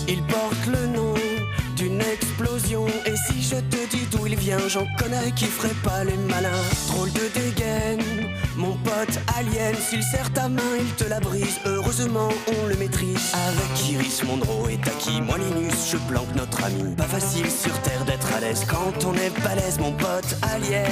Il porte le nom d'une explosion. Et si je te dis d'où il vient, j'en connais qui ferait pas les malins. Drôle de dégaine, mon pote alien. S'il serre ta main, il te la brise. Heureusement, on le maîtrise. Avec Iris, Monroe et Taki, moi Linus, je planque notre ami. Pas facile sur Terre d'être à l'aise quand on est balèze, mon pote alien.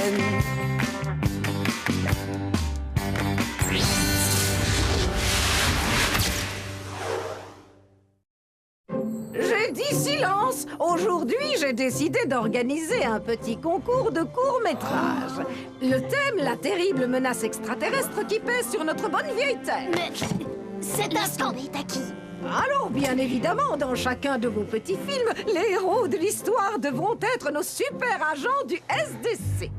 J'ai dit silence! Aujourd'hui, j'ai décidé d'organiser un petit concours de court-métrage. Le thème, la terrible menace extraterrestre qui pèse sur notre bonne vieille Terre. Mais cet instant est à qui? Alors, bien évidemment, dans chacun de vos petits films, les héros de l'histoire devront être nos super agents du SDC.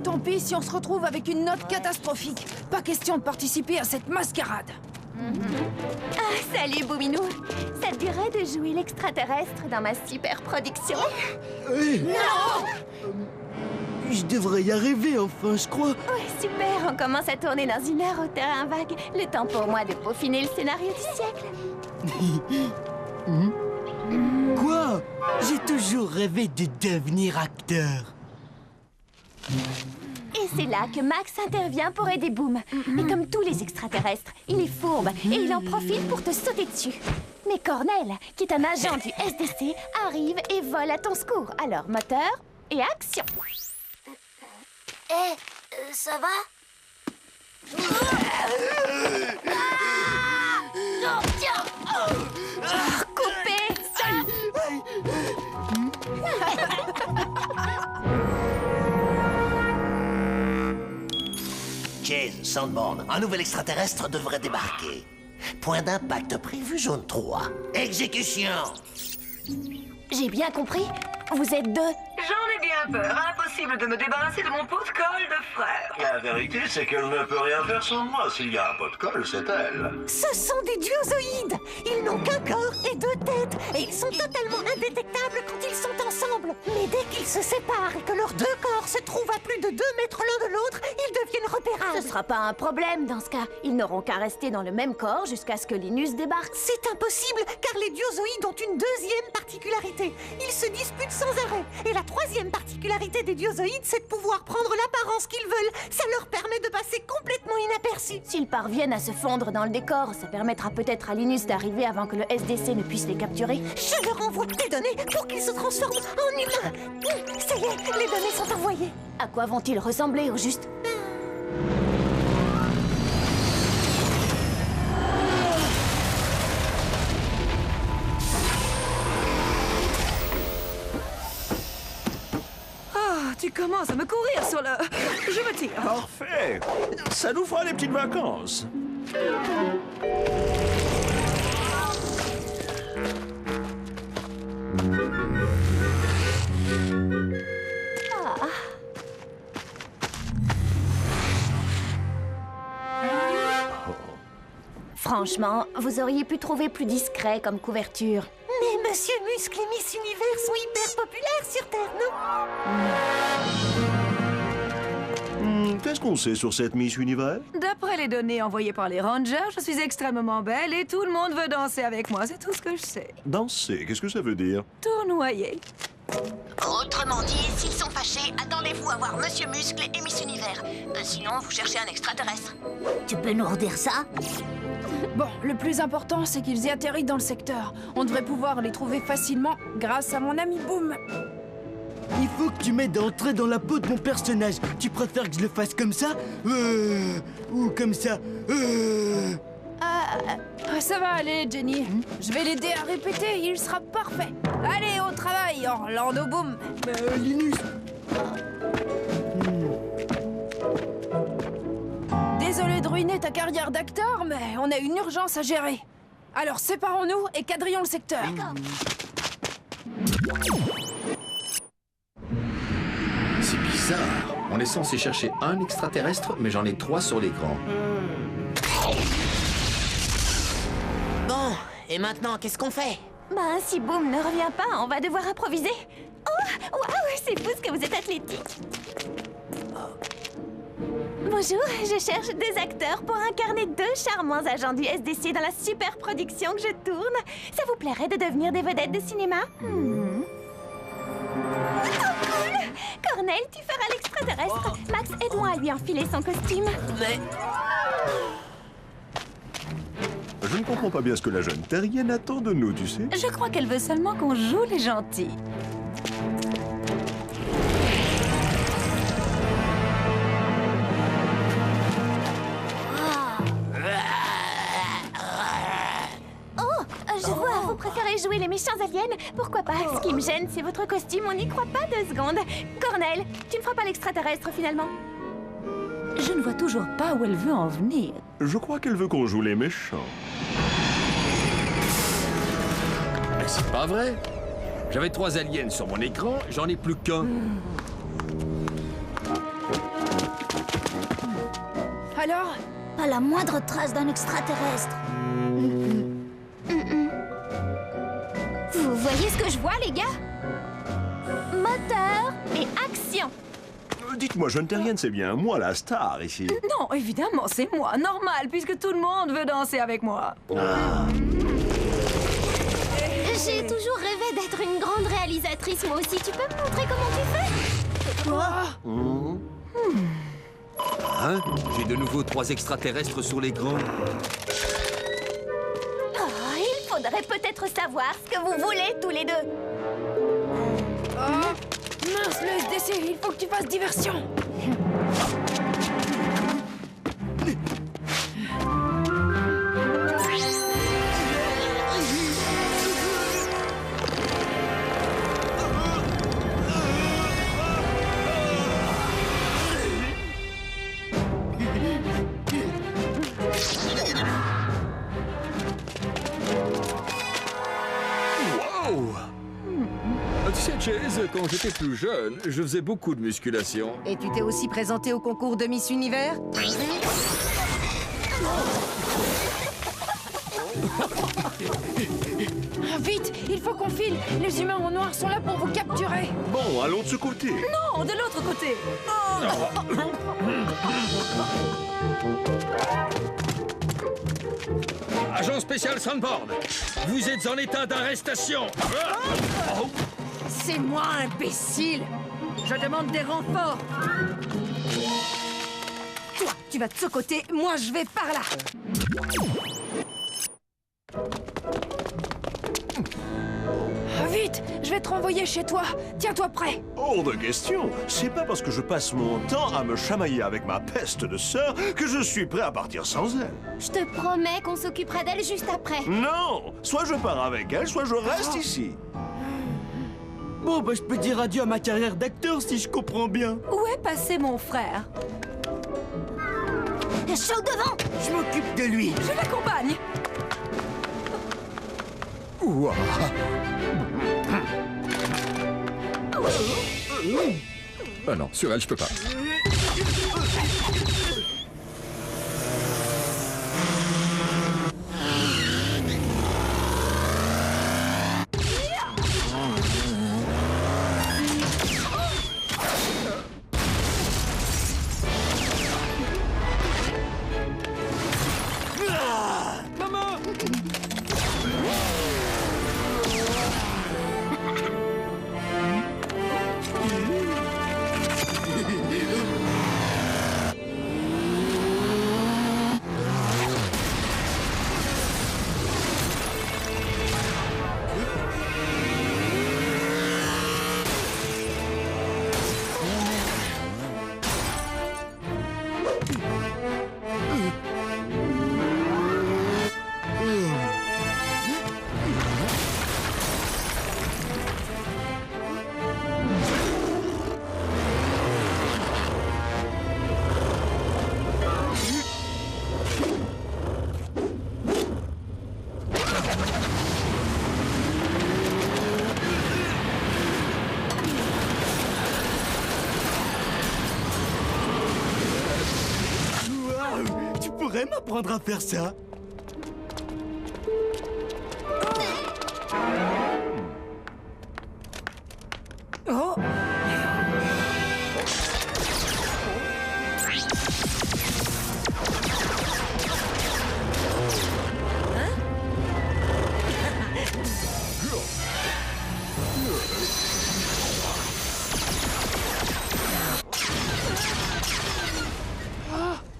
Tant pis si on se retrouve avec une note catastrophique. Pas question de participer à cette mascarade. Ah, salut Bouminou. Ça te dirait de jouer l'extraterrestre dans ma super production? Non! Je devrais y arriver enfin, je crois. Ouais, super, on commence à tourner dans 1 heure au terrain vague. Le temps pour moi de peaufiner le scénario du siècle. Quoi? J'ai toujours rêvé de devenir acteur. Et c'est là que Max intervient pour aider Boom. Mais comme tous les extraterrestres, il est fourbe et il en profite pour te sauter dessus. Mais Cornel, qui est un agent du SDC, arrive et vole à ton secours. Alors, moteur et action. Ça va? Coupez ça! Chase, Sandborn, un nouvel extraterrestre devrait débarquer. Point d'impact prévu, zone 3. Exécution! J'ai bien compris. Vous êtes deux. J'en ai bien peur. Impossible de me débarrasser de mon pot de colle de frère. La vérité, c'est qu'elle ne peut rien faire sans moi. S'il y a un pot de colle, c'est elle. Ce sont des diozoïdes. Ils n'ont qu'un corps et 2 têtes. Et ils sont totalement indétectables quand ils sont ensemble. Mais dès qu'ils se séparent et que leurs 2 corps se trouvent à plus de 2 mètres l'un de l'autre, ils deviennent repérables. Ce sera pas un problème dans ce cas. Ils n'auront qu'à rester dans le même corps jusqu'à ce que Linus débarque. C'est impossible, car les diozoïdes ont une 2e particularité. Ils se disputent sans arrêt. Et la 3e particularité des diozoïdes, c'est de pouvoir prendre l'apparence qu'ils veulent. Ça leur permet de passer complètement inaperçus. S'ils parviennent à se fondre dans le décor, ça permettra peut-être à Linus d'arriver avant que le SDC ne puisse les capturer. Je leur envoie des données pour qu'ils se transforment en humains. Ça y est, les données sont envoyées. À quoi vont-ils ressembler au juste? Tu commences à me courir sur le... Je me tire. Parfait. Ça nous fera des petites vacances. Franchement, vous auriez pu trouver plus discret comme couverture. Mais Monsieur Muscle et Miss Univers sont hyper populaires sur Terre, non? Qu'est-ce qu'on sait sur cette Miss Univers? D'après les données envoyées par les rangers, je suis extrêmement belle et tout le monde veut danser avec moi. C'est tout ce que je sais. Danser, qu'est-ce que ça veut dire? Tournoyer. Autrement dit, s'ils sont fâchés, attendez-vous à voir Monsieur Muscle et Miss Univers. Sinon, vous cherchez un extraterrestre. Tu peux nous redire ça? Bon, le plus important, c'est qu'ils y atterrissent dans le secteur. On devrait pouvoir les trouver facilement grâce à mon ami Boom. Il faut que tu m'aides à entrer dans la peau de mon personnage. Tu préfères que je le fasse comme ça? Ou comme ça? Ça va aller, Jenny. Je vais l'aider à répéter, il sera parfait. Allez, au travail, Orlando Boom. Linus. Désolé de ruiner ta carrière d'acteur, mais on a une urgence à gérer. Alors séparons-nous et quadrillons le secteur. C'est bizarre. On est censé chercher un extraterrestre, mais j'en ai 3 sur l'écran. Bon, et maintenant, qu'est-ce qu'on fait? Ben, si Boom ne revient pas, on va devoir improviser. Oh, waouh, c'est fou ce que vous êtes athlétique. Vous Bonjour, je cherche deux acteurs pour incarner deux charmants agents du SDC dans la super production que je tourne. Ça vous plairait de devenir des vedettes de cinéma? Oh, cool! Cornel, tu feras l'extraterrestre. Max, aide-moi à lui enfiler son costume. Mais... Je ne comprends pas bien ce que la jeune terrienne attend de nous, tu sais. Je crois qu'elle veut seulement qu'on joue les gentils. Je vois, vous préférez jouer les méchants aliens. Pourquoi pas? Ce qui me gêne, c'est votre costume. On n'y croit pas 2 secondes. Cornel, tu ne feras pas l'extraterrestre finalement? Je ne vois toujours pas où elle veut en venir. Je crois qu'elle veut qu'on joue les méchants. Mais c'est pas vrai. J'avais 3 aliens sur mon écran, j'en ai plus qu'un. Alors? Pas la moindre trace d'un extraterrestre. Vous voyez ce que je vois, les gars? Moteur et action. Dites-moi, jeune terrienne, c'est bien moi la star ici. Non, évidemment, c'est moi. Normal, puisque tout le monde veut danser avec moi. J'ai toujours rêvé d'être une grande réalisatrice, moi aussi. Tu peux me montrer comment tu fais? Hein? J'ai de nouveau 3 extraterrestres sur l'écran. Oh, il faudrait peut-être savoir ce que vous voulez tous les deux. Oh, mince, le SDC, il faut que tu fasses diversion. Tu sais, Chase, quand j'étais plus jeune, je faisais beaucoup de musculation. Et tu t'es aussi présenté au concours de Miss Univers? Vite, il faut qu'on file. Les humains en noir sont là pour vous capturer. Bon, allons de ce côté. Non, de l'autre côté. Agent spécial Sandborn, vous êtes en état d'arrestation. C'est moi, imbécile! Je demande des renforts! Toi, tu vas de ce côté, moi je vais par là! Vite, je vais te renvoyer chez toi. Tiens-toi prêt. Hors de question. C'est pas parce que je passe mon temps à me chamailler avec ma peste de sœur que je suis prêt à partir sans elle. Je te promets qu'on s'occupera d'elle juste après. Non! Soit je pars avec elle, soit je reste ici. Bon, bah je peux dire adieu à ma carrière d'acteur si je comprends bien. Où est passé mon frère? Chaud devant! Je m'occupe de lui. Je l'accompagne. Ouah. Ah non, sur elle, je peux pas. Tu pourrais m'apprendre à faire ça? Oh!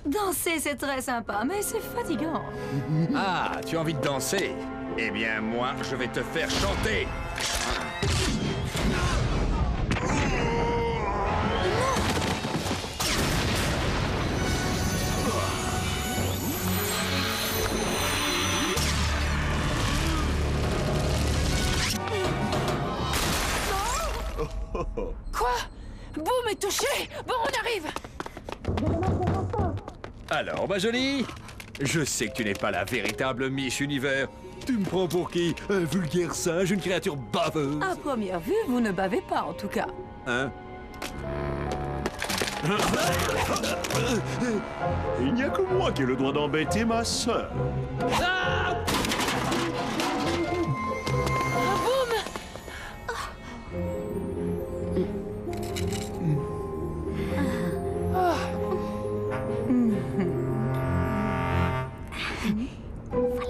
Danser, c'est très sympa, mais c'est fatigant. Ah, tu as envie de danser? Eh bien, moi, je vais te faire chanter. Quoi? Boum est touché. Bon, on arrive. Alors, ma jolie, je sais que tu n'es pas la véritable Miss Univers. Tu me prends pour qui? Un vulgaire singe, une créature baveuse? À première vue, vous ne bavez pas, en tout cas. Hein? Il n'y a que moi qui ai le droit d'embêter ma sœur. Voilà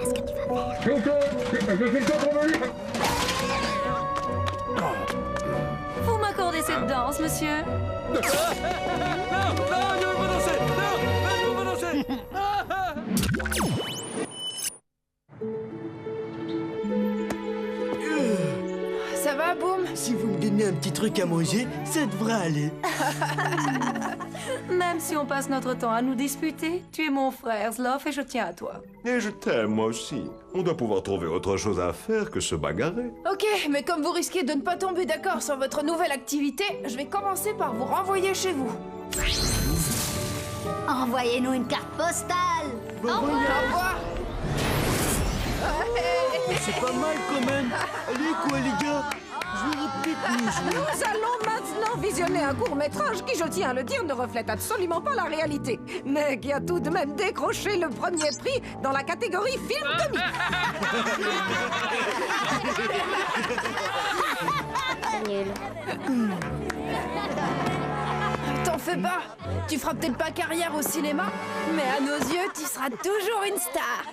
ce que tu vas faire. Vous m'accordez cette danse, monsieur? Non, je veux pas danser! Non, je veux pas danser! Ça va, Boum? Si vous me donnez un petit truc à manger, ça devrait aller. Même si on passe notre temps à nous disputer, tu es mon frère, Sloth, et je tiens à toi. Et je t'aime, moi aussi. On doit pouvoir trouver autre chose à faire que se bagarrer. Ok, mais comme vous risquez de ne pas tomber d'accord sur votre nouvelle activité, je vais commencer par vous renvoyer chez vous. Envoyez-nous une carte postale. Au revoir. C'est pas mal quand même. Allez quoi les gars? Je vais répéter. Nous allons maintenant visionner un court-métrage qui, je tiens à le dire, ne reflète absolument pas la réalité, mais qui a tout de même décroché le premier prix dans la catégorie film comique. Nul. T'en fais pas. Tu feras peut-être pas carrière au cinéma, mais à nos yeux, tu seras toujours une star.